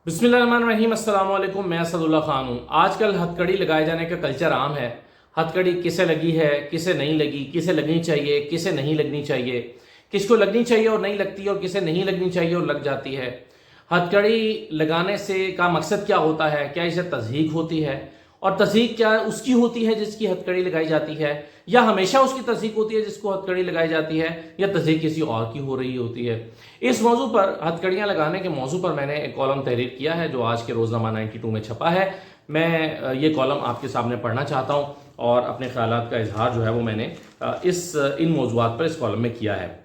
बिस्मिल्लाहिर्रहमानिर्रहीम। अस्सलाम वालेकुम। मैं असदुल्ला खान हूँ। आजकल हथकड़ी लगाए जाने का कल्चर आम है। हथकड़ी किसे लगी है, किसे नहीं लगी, किसे लगनी चाहिए, किसे नहीं लगनी चाहिए, किसको लगनी चाहिए और नहीं लगती, और किसे नहीं लगनी चाहिए और लग जाती है। हथकड़ी लगाने से का मकसद क्या होता है? क्या इसे तज़हीक होती है? और तज़हीक क्या उसकी होती है जिसकी हथकड़ी लगाई जाती है, या हमेशा उसकी तज़हीक होती है जिसको हथकड़ी लगाई जाती है, या तज़हीक किसी और की हो रही होती है? इस मौजू पर, हथकड़ियाँ लगाने के मौजू पर मैंने एक कॉलम तहरीर किया है जो आज के रोज़नामा 92 में छपा है। मैं ये कॉलम आपके सामने पढ़ना चाहता हूँ और अपने ख्यालात का इजहार जो है वो मैंने इन मौजूआत पर इस कॉलम में किया है।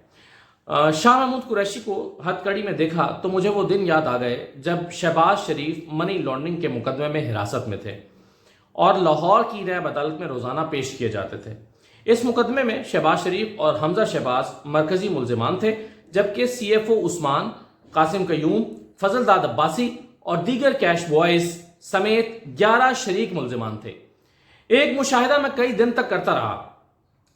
शाह महमूद कुरैशी को हथकड़ी में देखा तो मुझे वो दिन याद आ गए जब शहबाज शरीफ मनी लॉन्ड्रिंग के मुकदमे में हिरासत में थे और लाहौर की नैब अदालत में रोज़ाना पेश किए जाते थे। इस मुकदमे में शहबाज शरीफ और हमजा शहबाज मरकजी मुल्जिमान थे, जबकि CFO उस्मान, कासिम कयूम, फजलदाद अब्बासी और दीगर कैश बॉयज समेत 11 शरीक मुल्जिमान थे। एक मुशाहिदा मैं कई दिन तक करता रहा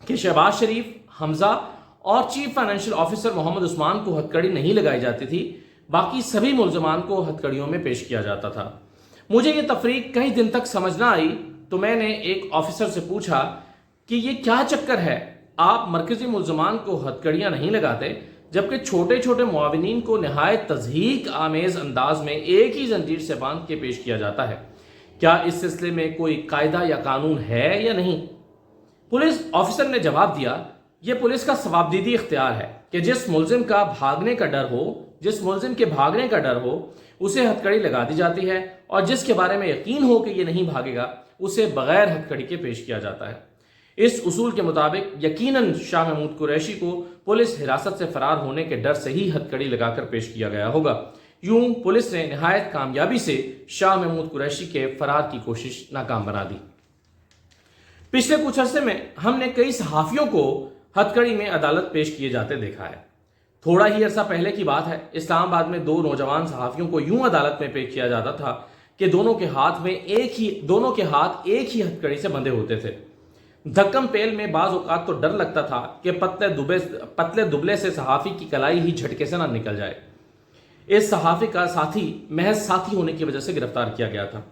कि शहबाज शरीफ, हमजा और chief financial officer Mohammad Usman को हथकड़ी नहीं लगाई जाती थी, बाकी सभी मुल्जिमान को हथकड़ियों में पेश किया जाता था। मुझे ये तफरीक कई दिन तक समझ ना आई तो मैंने एक ऑफिसर से पूछा कि ये क्या चक्कर है, आप मरकजी मुल्जिमान को हथकड़ियाँ नहीं लगाते जबकि छोटे छोटे मुआविनीन को नहायत तज़हीक आमेज अंदाज में एक ही जंजीर से बांध के पेश किया जाता है। क्या इस सिलसिले में कोई कायदा या कानून है या नहीं? पुलिस ऑफिसर ने जवाब दिया, यह पुलिस का सवाबदीदी इख्तियार है कि जिस मुल्जिम का भागने का डर हो, जिस मुल्जिम के भागने का डर हो उसे हथकड़ी लगा दी जाती है, और जिसके बारे में यकीन हो कि ये नहीं भागेगा उसे बगैर हथकड़ी के पेश किया जाता है। इस उसूल के मुताबिक यकीनन शाह महमूद कुरैशी को पुलिस हिरासत से फरार होने के डर से ही हथकड़ी लगाकर पेश किया गया होगा। यूं पुलिस ने निहायत कामयाबी से शाह महमूद कुरैशी के फरार की कोशिश नाकाम बना दी। पिछले कुछ अरसे में हमने कई सहाफियों को हथकड़ी में अदालत पेश किए जाते देखा है। थोड़ा ही अरसा पहले की बात है, इस्लामाबाद में 2 नौजवान सहाफियों को यूं अदालत में पेश किया जाता था कि दोनों के हाथ एक ही हथकड़ी से बंधे होते थे। धक्कम पेल में बाज औकात तो डर लगता था कि पतले दुबले से सहाफी की कलाई ही झटके से ना निकल जाए। इस सहाफी का साथी महज साथी होने की वजह से गिरफ्तार किया गया था।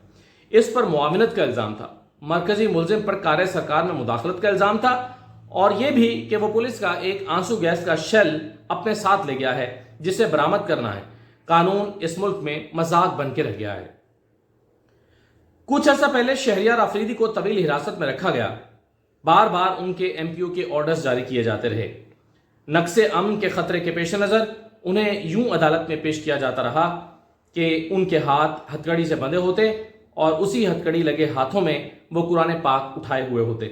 इस पर मुआविनत का इल्जाम था, मरकजी मुल्जिम पर कार्य सरकार में मुदाखलत का इल्जाम था, और यह भी कि वो पुलिस का एक आंसू गैस का शेल अपने साथ ले गया है जिसे बरामद करना है। कानून इस मुल्क में मजाक बन के रह गया है। कुछ अर्सा पहले शहरियार आफरीदी को तवील हिरासत में रखा गया। बार बार उनके MPO के ऑर्डर्स जारी किए जाते रहे। नक्शे अमन के खतरे के पेश नज़र उन्हें यूं अदालत में पेश किया जाता रहा कि उनके हाथ हथकड़ी से बंधे होते और उसी हथकड़ी लगे हाथों में वो कुरान पाक उठाए हुए होते।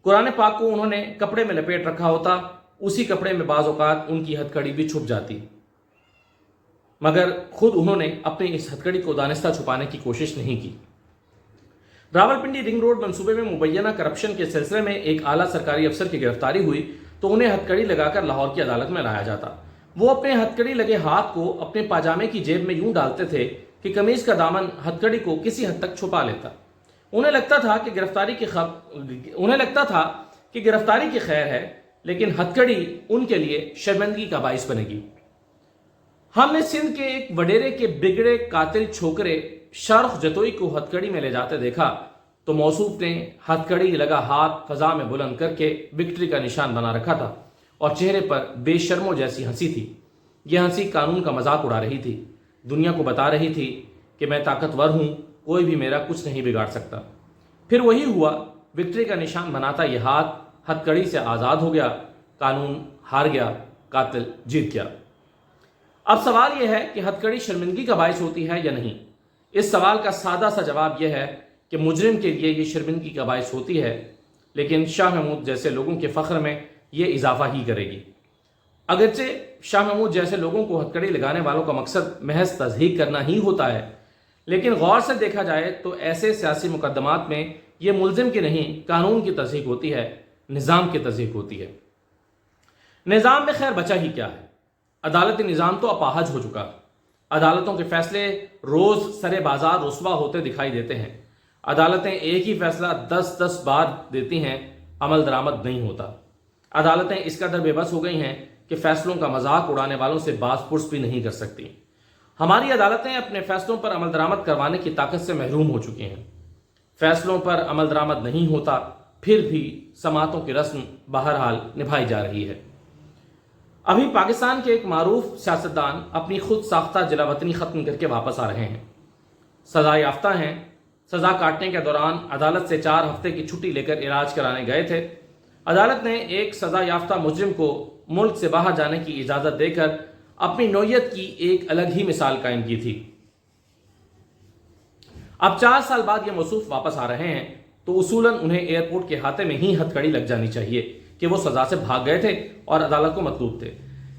कुरान पाक को उन्होंने कपड़े में लपेट रखा होता, उसी कपड़े में बाज़ औक़ात उनकी हथकड़ी भी छुप जाती, मगर खुद उन्होंने अपनी इस हथकड़ी को दानिस्ता छुपाने की कोशिश नहीं की। रावलपिंडी रिंग रोड मंसूबे में मुबैना करप्शन के सिलसिले में एक आला सरकारी अफसर की गिरफ्तारी हुई तो उन्हें हथकड़ी लगाकर लाहौर की अदालत में लाया जाता। वो अपने हथकड़ी लगे हाथ को अपने पाजामे की जेब में यूं डालते थे कि कमीज का दामन हथकड़ी को किसी हद तक छुपा लेता। उन्हें लगता था कि गिरफ्तारी की खैर है, लेकिन हथकड़ी उनके लिए शर्मिंदगी का बाइस बनेगी। हमने सिंध के एक वडेरे के बिगड़े कातिल छोकरे शाहरुख जतोई को हथकड़ी में ले जाते देखा तो मौसूफ ने हथकड़ी लगा हाथ फजा में बुलंद करके विक्ट्री का निशान बना रखा था और चेहरे पर बेशर्मों जैसी हंसी थी। यह हंसी कानून का मजाक उड़ा रही थी, दुनिया को बता रही थी कि मैं ताकतवर हूं, कोई भी मेरा कुछ नहीं बिगाड़ सकता। फिर वही हुआ, विक्ट्री का निशान बनाता यह हाथ हथकड़ी से आज़ाद हो गया, कानून हार गया, कातिल जीत गया। अब सवाल यह है कि हथकड़ी शर्मिंदगी का बायस होती है या नहीं। इस सवाल का सादा सा जवाब यह है कि मुजरिम के लिए ये शर्मिंदगी का बायस होती है, लेकिन शाह महमूद जैसे लोगों के फ़ख्र में ये इजाफा ही करेगी। अगरचे शाह महमूद जैसे लोगों को हथकड़ी लगाने वालों का मकसद महज तज़हीक करना ही होता है, लेकिन गौर से देखा जाए तो ऐसे सियासी मुकदमात में ये मुल्जिम की नहीं, कानून की तज़हीक होती है, निज़ाम की तज़हीक होती है। निज़ाम में खैर बचा ही क्या है, अदालती निज़ाम तो अपाहज हो चुका। अदालतों के फैसले रोज़ सरे बाजार रुस्वा होते दिखाई देते हैं। अदालतें एक ही फैसला 10-10 बार देती हैं, अमल दरामद नहीं होता। अदालतें इस कदर बेबस हो गई हैं कि फैसलों का मजाक उड़ाने वालों से बाज पुर्स भी नहीं कर सकती। ہماری عدالتیں اپنے فیصلوں پر عمل درآمد کروانے کی طاقت سے محروم ہو چکی ہیں. فیصلوں پر عمل درآمد نہیں ہوتا، پھر بھی سماعتوں کی رسم بہرحال نبھائی جا رہی ہے. ابھی پاکستان کے ایک معروف سیاستدان اپنی خود ساختہ جلا وطنی ختم کر کے واپس آ رہے ہیں. سزا یافتہ ہیں. سزا کاٹنے کے دوران عدالت سے 4 ہفتے کی چھٹی لے کر علاج کرانے گئے تھے. عدالت نے ایک سزا یافتہ مجرم کو ملک سے باہر جانے کی اجازت دے کر اپنی نوعیت کی ایک الگ ہی مثال قائم کی تھی. اب 4 سال بعد یہ موصوف واپس آ رہے ہیں تو اصولاً انہیں ایئرپورٹ کے ہاتھے میں ہی ہتھکڑی لگ جانی چاہیے کہ وہ سزا سے بھاگ گئے تھے اور عدالت کو مطلوب تھے.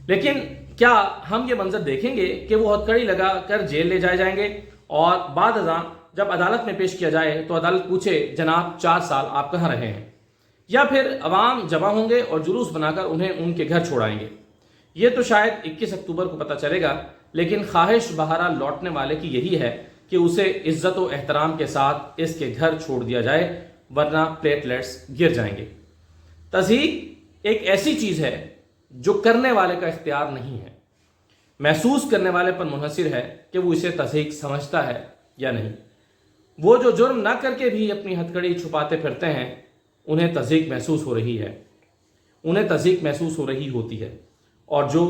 لیکن کیا ہم یہ منظر دیکھیں گے کہ وہ ہتھکڑی لگا کر جیل لے جائے جائیں گے اور بعد ازاں جب عدالت میں پیش کیا جائے تو عدالت پوچھے جناب 4 سال آپ کہاں رہے ہیں؟ یا پھر عوام جمع ہوں گے اور جلوس بنا کر انہیں ان کے گھر چھوڑائیں گے؟ یہ تو شاید 21 اکتوبر کو پتہ چلے گا، لیکن خواہش بہرحال لوٹنے والے کی یہی ہے کہ اسے عزت و احترام کے ساتھ اس کے گھر چھوڑ دیا جائے، ورنہ پلیٹلیٹس گر جائیں گے. تذہیب ایک ایسی چیز ہے جو کرنے والے کا اختیار نہیں ہے، محسوس کرنے والے پر منحصر ہے کہ وہ اسے تذہیب سمجھتا ہے یا نہیں. وہ جو جرم نہ کر کے بھی اپنی ہتھکڑی چھپاتے پھرتے ہیں انہیں تذہیب محسوس ہو رہی ہے، انہیں تذہیب محسوس ہو رہی ہوتی ہے، اور جو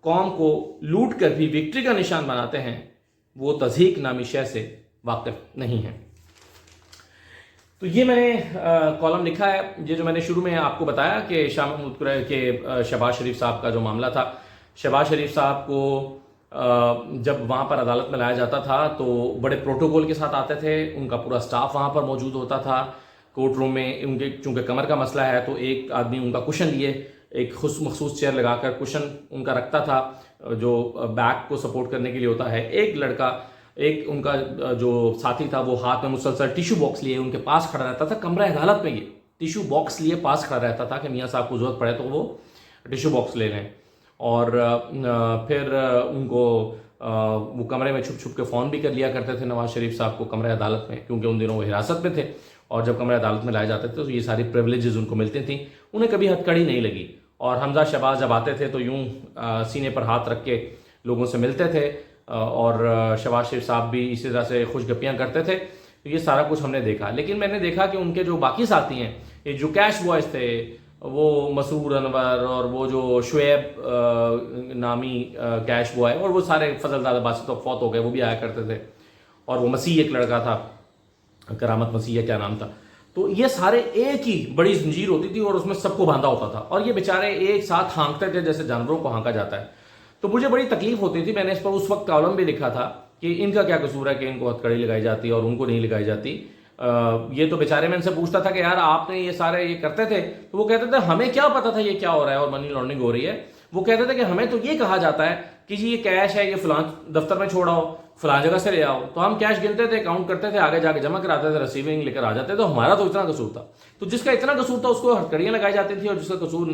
قوم کو لوٹ کر بھی وکٹری کا نشان بناتے ہیں وہ تذہیب نامی شے سے واقف نہیں ہیں. تو یہ میں نے کالم لکھا ہے، یہ جو میں نے شروع میں آپ کو بتایا کہ شاہ محمود قریشی کے شہباز شریف صاحب کا جو معاملہ تھا. شہباز شریف صاحب کو جب وہاں پر عدالت میں لایا جاتا تھا تو بڑے پروٹوکول کے ساتھ آتے تھے، ان کا پورا سٹاف وہاں پر موجود ہوتا تھا کورٹ روم میں. ان کے چونکہ کمر کا مسئلہ ہے تو ایک آدمی ان کا کشن لیے ایک مخصوص چیئر لگا کر کشن ان کا رکھتا تھا جو بیک کو سپورٹ کرنے کے لیے ہوتا ہے. ایک لڑکا، ایک ان کا جو ساتھی تھا وہ ہاتھ میں مسلسل ٹیشو باکس لیے ان کے پاس کھڑا رہتا تھا کمرہ عدالت میں. یہ ٹیشو باکس لیے پاس کھڑا رہتا تھا کہ میاں صاحب کو ضرورت پڑے تو وہ ٹیشو باکس لے لیں. اور پھر ان کو وہ کمرے میں چھپ چھپ کے فون بھی کر لیا کرتے تھے نواز شریف صاحب کو کمرہ عدالت میں، کیونکہ ان دنوں وہ حراست میں تھے. اور جب کمرہ عدالت میں لائے جاتے تھے تو یہ ساری پریولیجز ان کو ملتی تھیں. انہیں کبھی ہتھکڑی نہیں لگی. اور حمزہ شہباز جب آتے تھے تو یوں سینے پر ہاتھ رکھ کے لوگوں سے ملتے تھے، اور شہباز شریف صاحب بھی اسی طرح سے خوش گپیاں کرتے تھے. یہ سارا کچھ ہم نے دیکھا. لیکن میں نے دیکھا کہ ان کے جو باقی ساتھی ہیں، یہ جو کیش بوائز تھے، وہ مسرور انور اور وہ جو شعیب نامی کیش بوائے، اور وہ سارے فضل زادہ باسی تو فوت ہو گئے، وہ بھی آیا کرتے تھے. اور وہ مسیح ایک لڑکا تھا، کرامت مسیح کیا نام تھا. تو یہ سارے ایک ہی بڑی زنجیر ہوتی تھی اور اس میں سب کو باندھا ہوتا تھا، اور یہ بیچارے ایک ساتھ ہانکتے تھے جیسے جانوروں کو ہانکا جاتا ہے. تو مجھے بڑی تکلیف ہوتی تھی. میں نے اس پر اس وقت کالم بھی لکھا تھا کہ ان کا کیا قصور ہے کہ ان کو ہتھکڑی لگائی جاتی ہے اور ان کو نہیں لگائی جاتی. یہ تو بیچارے، میں ان سے پوچھتا تھا کہ یار آپ نے یہ سارے یہ کرتے تھے، تو وہ کہتے تھے ہمیں کیا پتا تھا یہ کیا ہو رہا ہے اور منی لانڈرنگ ہو رہی ہے. وہ کہتے تھے کہ ہمیں تو یہ کہا جاتا ہے کہ جی یہ کیش ہے، یہ فلاں دفتر میں چھوڑا ہو، فلاں جگہ سے لے آؤ. تو ہم کیش گنتے تھے، کاؤنٹ کرتے تھے، آگے جا کے جمع کراتے تھے، ریسیونگ لے کر آ جاتے. تو ہمارا تو اتنا قصور تھا. تو جس کا اتنا قصور تھا اس کو ہتھکڑیاں لگائی جاتی تھی، اور جس کا قصور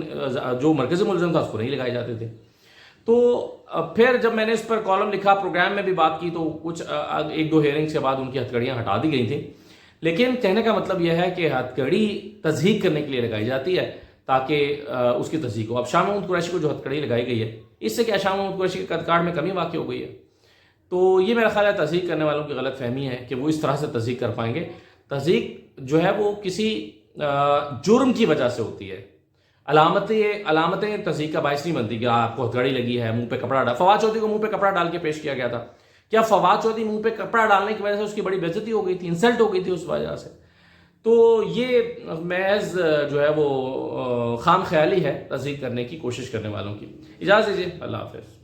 جو مرکزی ملزم تھا اس کو نہیں لگائی جاتے تھے. تو پھر جب میں نے اس پر کالم لکھا، پروگرام میں بھی بات کی، تو کچھ 1-2 ہیئرنگز کے بعد ان کی ہتھکڑیاں ہٹا دی گئی تھیں. لیکن کہنے کا مطلب یہ ہے کہ ہتھکڑی تصحیح کرنے کے لیے لگائی جاتی ہے تاکہ اس کی تصحیح ہو. اب شاہ محمود قریشی کو جو ہتھکڑی لگائی گئی ہے، اس سے کیا شاہ محمود قریشی کے قد کاٹ میں کمی واقع ہو گئی ہے؟ تو یہ میرا خیال ہے تصحیح کرنے والوں کی غلط فہمی ہے کہ وہ اس طرح سے تصحیح کر پائیں گے. تصحیح جو ہے وہ کسی جرم کی وجہ سے ہوتی ہے. علامتیں تصحیح کا باعث نہیں بنتی کہ آپ کو ہتھکڑی لگی ہے، منہ پہ کپڑا ڈال. فواد چودھری کو منہ پہ کپڑا ڈال کے پیش کیا گیا تھا. کیا فواد چودھری منہ پہ کپڑا ڈالنے کی وجہ سے اس کی بڑی بے عزتی ہو گئی تھی، انسلٹ ہو گئی تھی اس وجہ سے؟ تو یہ محض جو ہے وہ خام خیالی ہے تصحیح کرنے کی کوشش کرنے والوں کی. اجازت دیجیے، اللہ حافظ.